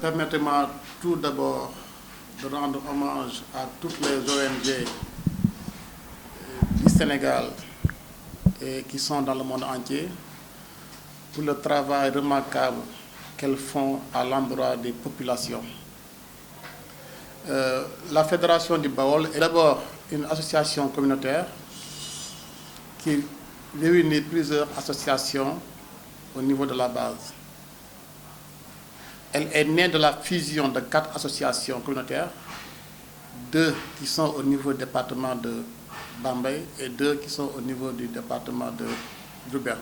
Permettez-moi tout d'abord de rendre hommage à toutes les ONG du Sénégal et qui sont dans le monde entier pour le travail remarquable qu'elles font à l'endroit des populations. La Fédération du Baol est d'abord une association communautaire qui réunit plusieurs associations au niveau de la base. Elle est née de la fusion de 4 associations communautaires, 2 qui sont au niveau du département de Bambey et 2 qui sont au niveau du département de Diourbel.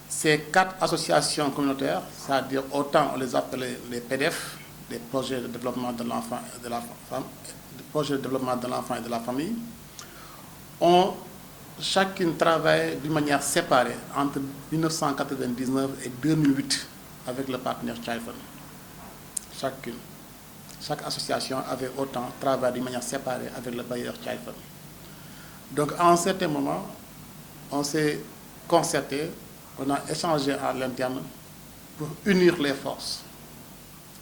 Ces 4 associations communautaires, c'est-à-dire autant on les appelait les PDF, des projets de développement de l'enfant et de la femme, des projets de développement de l'enfant et de la famille, ont chacune travaillé d'une manière séparée entre 1999 et 2008 avec le partenaire Child Fund. Chaque association avait autant travaillé d'une manière séparée avec le bailleur Child Fund. Donc à un certain moment, on s'est concerté, on a échangé à l'interne pour unir les forces.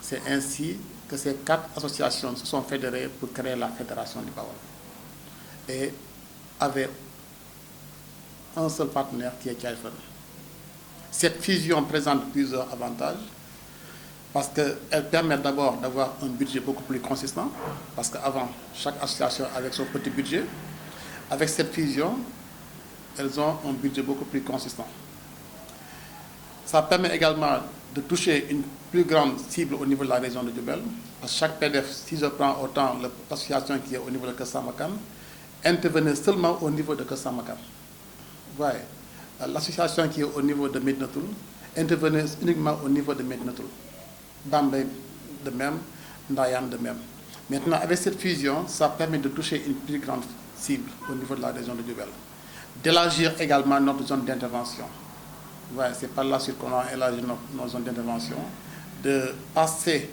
C'est ainsi que ces 4 associations se sont fédérées pour créer la Fédération du Baol. Et avec un seul partenaire qui est Child Fund. Cette fusion présente plusieurs avantages parce qu'elle permet d'abord d'avoir un budget beaucoup plus consistant, parce qu'avant, chaque association avait son petit budget. Avec cette fusion, elles ont un budget beaucoup plus consistant. Ça permet également de toucher une plus grande cible au niveau de la région de Diourbel. Parce que chaque PDF, si je prends autant l'association qui est au niveau de Keur Samakan, intervenait seulement au niveau de Keur Samakan. Ouais. L'association qui est au niveau de Médina Toul intervenait uniquement au niveau de Médina Toul. Bambey de même, Ndayane de même. Maintenant, avec cette fusion, ça permet de toucher une plus grande cible au niveau de la région de Diourbel. D'élargir également notre zone d'intervention. Ouais, c'est par la suite qu'on a élargi nos zones d'intervention, de passer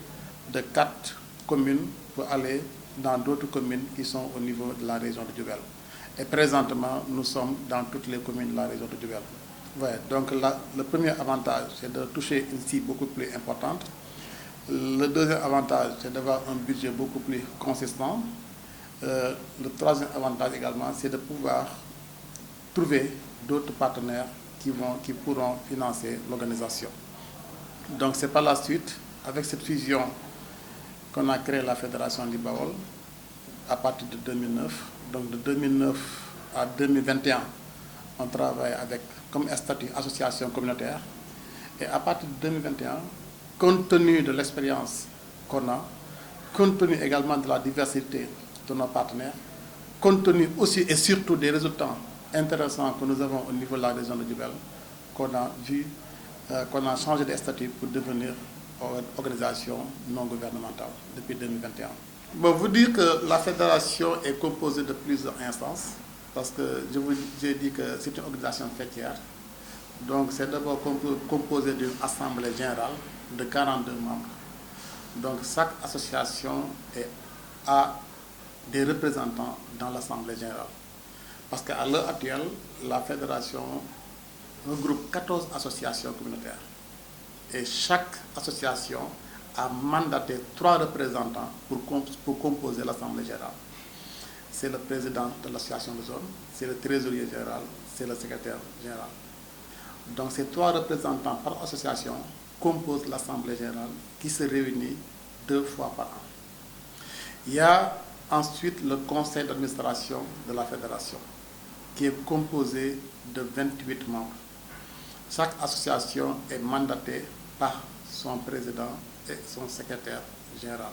de 4 communes pour aller dans d'autres communes qui sont au niveau de la région de Diourbel. Et présentement, nous sommes dans toutes les communes de la région de Diourbel. Ouais, donc le premier avantage, c'est de toucher une cible beaucoup plus importante. Le deuxième avantage, c'est d'avoir un budget beaucoup plus consistant. Le troisième avantage également, c'est de pouvoir trouver d'autres partenaires qui pourront financer l'organisation. Donc c'est par la suite, avec cette fusion, qu'on a créé la Fédération du Baol à partir de 2009. Donc de 2009 à 2021, on travaille avec comme statut association communautaire. Et à partir de 2021, compte tenu de l'expérience qu'on a, compte tenu également de la diversité de nos partenaires, compte tenu aussi et surtout des résultats intéressants que nous avons au niveau de la région de Diourbel, qu'on a changé de statut pour devenir organisation non gouvernementale depuis 2021. Bon, vous dire que la fédération est composée de plusieurs instances, parce que j'ai dit que c'est une organisation fêtière. Donc c'est d'abord composé d'une assemblée générale de 42 membres. Donc chaque association a des représentants dans l'assemblée générale. Parce qu'à l'heure actuelle, la fédération regroupe 14 associations communautaires. Et chaque association a mandaté 3 représentants pour composer l'assemblée générale. C'est le président de l'association de zone, c'est le trésorier général, c'est le secrétaire général. Donc ces 3 représentants par association composent l'assemblée générale qui se réunit 2 fois par an. Il y a ensuite le conseil d'administration de la fédération qui est composé de 28 membres. Chaque association est mandatée par son président et son secrétaire général.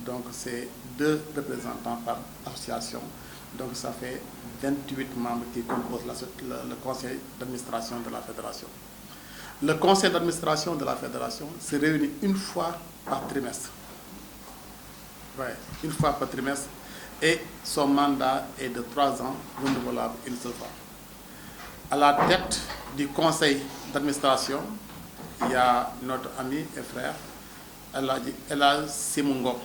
Donc c'est 2 représentants par association. Donc ça fait 28 membres qui composent le conseil d'administration de la fédération. Le conseil d'administration de la fédération se réunit une fois par trimestre. Ouais, une fois par trimestre. Et son mandat est de 3 ans, renouvelable une seule fois. À la tête du conseil d'administration, il y a notre ami et frère, Elhadji Sémou Ngom.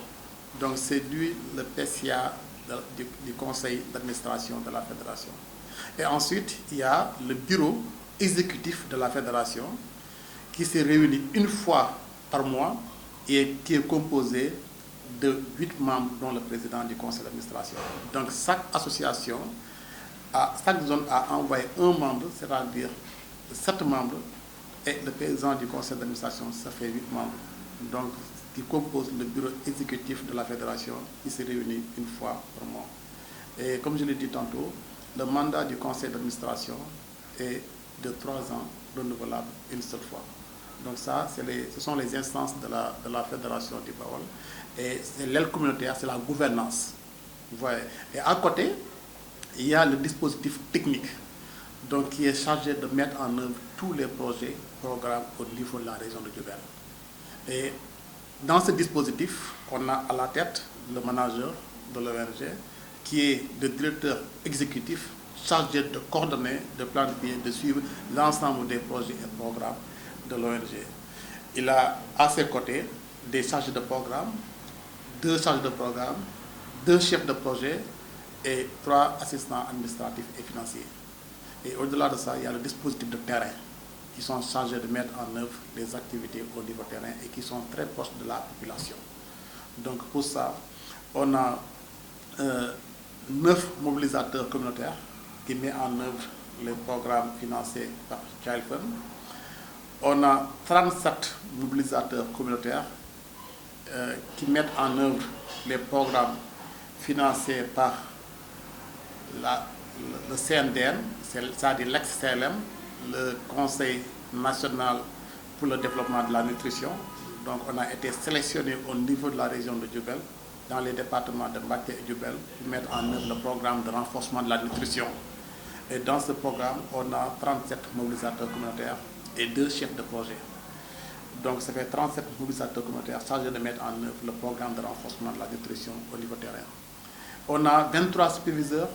Donc c'est lui le PCA du conseil d'administration de la fédération. Et ensuite, il y a le bureau exécutif de la fédération qui se réunit une fois par mois et qui est composé de 8 membres, dont le président du conseil d'administration. Donc chaque association, chaque zone a envoyé un membre, c'est-à-dire 7 membres, et le président du conseil d'administration, ça fait 8 membres. Donc, qui composent le bureau exécutif de la fédération, qui se réunit une fois par mois. Et comme je l'ai dit tantôt, le mandat du conseil d'administration est de 3 ans, renouvelable une seule fois. Donc ça, ce sont les instances de la fédération du Baol. Et c'est l'aile communautaire, c'est la gouvernance. Vous voyez. Et à côté, il y a le dispositif technique, donc qui est chargé de mettre en œuvre tous les projets, programmes au niveau de la région de Diourbel. Et dans ce dispositif, on a à la tête le manager de l'ONG, qui est le directeur exécutif chargé de coordonner, de planifier, de suivre l'ensemble des projets et programmes de l'ONG. Il a à ses côtés des chargés de programme, 2 chargés de programme, 2 chefs de projet et 3 assistants administratifs et financiers. Et au-delà de ça, il y a le dispositif de terrain qui sont chargés de mettre en œuvre les activités au niveau terrain et qui sont très proches de la population. Donc pour ça, on a 9 mobilisateurs communautaires qui mettent en œuvre les programmes financés par Child Fund. On a 37 mobilisateurs communautaires qui mettent en œuvre les programmes financés par le CNDN, c'est-à-dire l'ex-CLM, le Conseil national pour le développement de la nutrition. Donc on a été sélectionné au niveau de la région de Diourbel, dans les départements de Mbacké et Diourbel, pour mettre en œuvre le programme de renforcement de la nutrition. Et dans ce programme, on a 37 mobilisateurs communautaires et 2 chefs de projet. Donc ça fait 37 mobilisateurs communautaires chargés de mettre en œuvre le programme de renforcement de la nutrition au niveau terrain. On a 23 superviseurs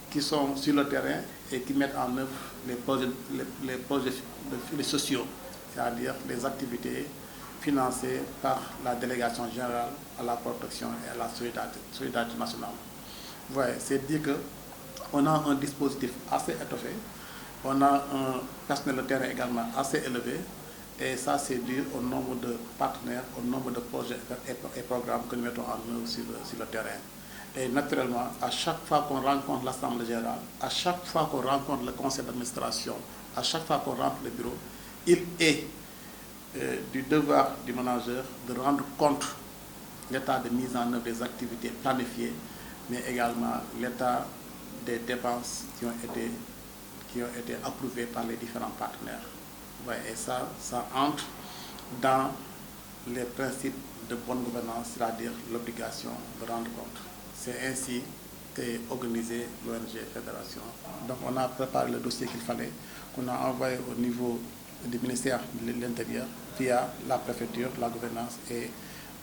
qui sont sur le terrain et qui mettent en œuvre les projets sociaux, c'est-à-dire les activités financées par la délégation générale à la protection et à la solidarité nationale. Vous voyez, c'est dire qu'on a un dispositif assez étoffé, on a un personnel de terrain également assez élevé, et ça c'est dû au nombre de partenaires, au nombre de projets et programmes que nous mettons en œuvre sur le terrain. Et naturellement, à chaque fois qu'on rencontre l'Assemblée générale, à chaque fois qu'on rencontre le conseil d'administration, à chaque fois qu'on rentre le bureau, il est du devoir du manager de rendre compte de l'état de mise en œuvre des activités planifiées, mais également l'état des dépenses qui ont été approuvées par les différents partenaires. Ouais, et ça entre dans les principes de bonne gouvernance, c'est-à-dire l'obligation de rendre compte. C'est ainsi qu'est organisée l'ONG Fédération. Donc on a préparé le dossier qu'il fallait, qu'on a envoyé au niveau du ministère de l'Intérieur via la préfecture, la gouvernance et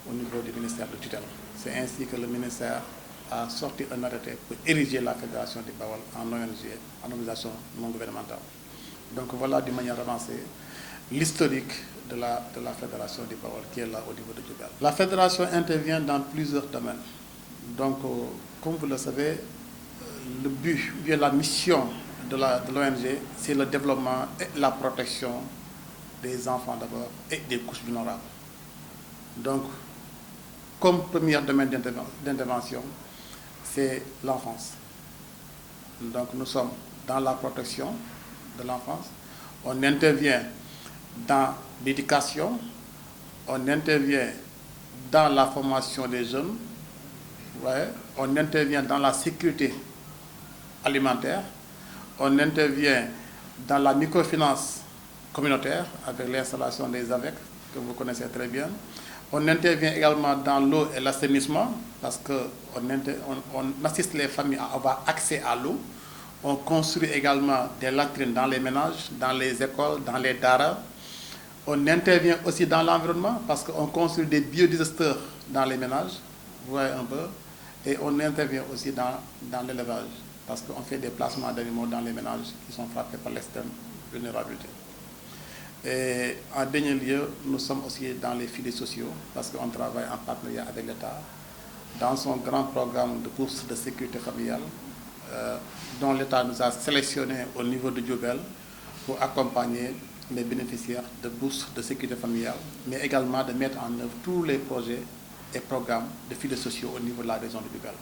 au niveau du ministère de tutelle. C'est ainsi que le ministère a sorti un arrêté pour ériger la Fédération du Baol en ONG, en organisation non gouvernementale. Donc voilà d'une manière avancée l'historique de la Fédération du Baol qui est là au niveau de Diourbel. La Fédération intervient dans plusieurs domaines. Donc, comme vous le savez, le but, la mission de l'ONG, c'est le développement et la protection des enfants d'abord et des couches vulnérables. Donc, comme premier domaine d'intervention, c'est l'enfance. Donc, nous sommes dans la protection de l'enfance. On intervient dans l'éducation, on intervient dans la formation des jeunes, ouais, on intervient dans la sécurité alimentaire, on intervient dans la microfinance communautaire avec l'installation des AVEC, que vous connaissez très bien. On intervient également dans l'eau et l'assainissement, parce qu'on assiste les familles à avoir accès à l'eau. On construit également des latrines dans les ménages, dans les écoles, dans les daras. On intervient aussi dans l'environnement, parce qu'on construit des biodigesteurs dans les ménages, vous voyez un peu. Et on intervient aussi dans l'élevage, parce qu'on fait des placements d'animaux dans les ménages qui sont frappés par l'extrême vulnérabilité. Et en dernier lieu, nous sommes aussi dans les filets sociaux, parce qu'on travaille en partenariat avec l'État, dans son grand programme de bourse de sécurité familiale, dont l'État nous a sélectionnés au niveau de Diourbel pour accompagner les bénéficiaires de bourses de sécurité familiale, mais également de mettre en œuvre tous les projets et programmes de filets sociaux au niveau de la région de Diourbel.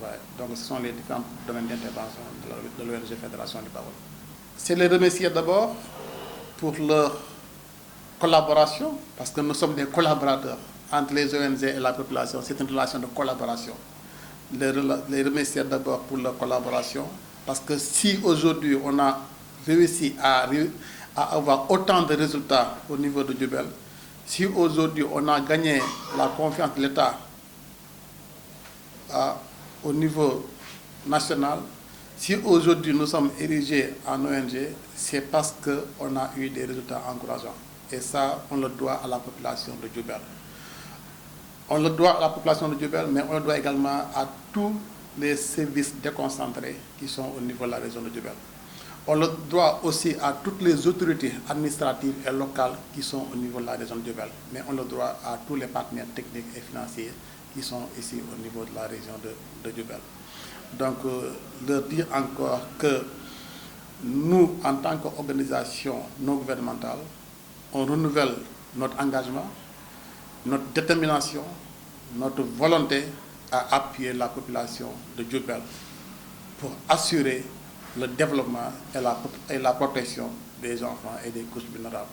Ouais. Donc ce sont les différents domaines d'intervention de l'ONG Fédération du Baol. C'est les remercier d'abord pour leur collaboration, parce que nous sommes des collaborateurs entre les ONG et la population. C'est une relation de collaboration. Les remercier d'abord pour leur collaboration, parce que si aujourd'hui on a réussi à avoir autant de résultats au niveau de Diourbel, si aujourd'hui on a gagné la confiance de l'État au niveau national, si aujourd'hui nous sommes érigés en ONG, c'est parce qu'on a eu des résultats encourageants. Et ça, on le doit à la population de Diourbel. On le doit à la population de Diourbel, mais on le doit également à tous les services déconcentrés qui sont au niveau de la région de Diourbel. On le doit aussi à toutes les autorités administratives et locales qui sont au niveau de la région de Diourbel. Mais on le doit à tous les partenaires techniques et financiers qui sont ici au niveau de la région de Diourbel. Donc, leur dire encore que nous, en tant qu'organisation non gouvernementale, on renouvelle notre engagement, notre détermination, notre volonté à appuyer la population de Diourbel pour assurer le développement et la protection des enfants et des couches vulnérables.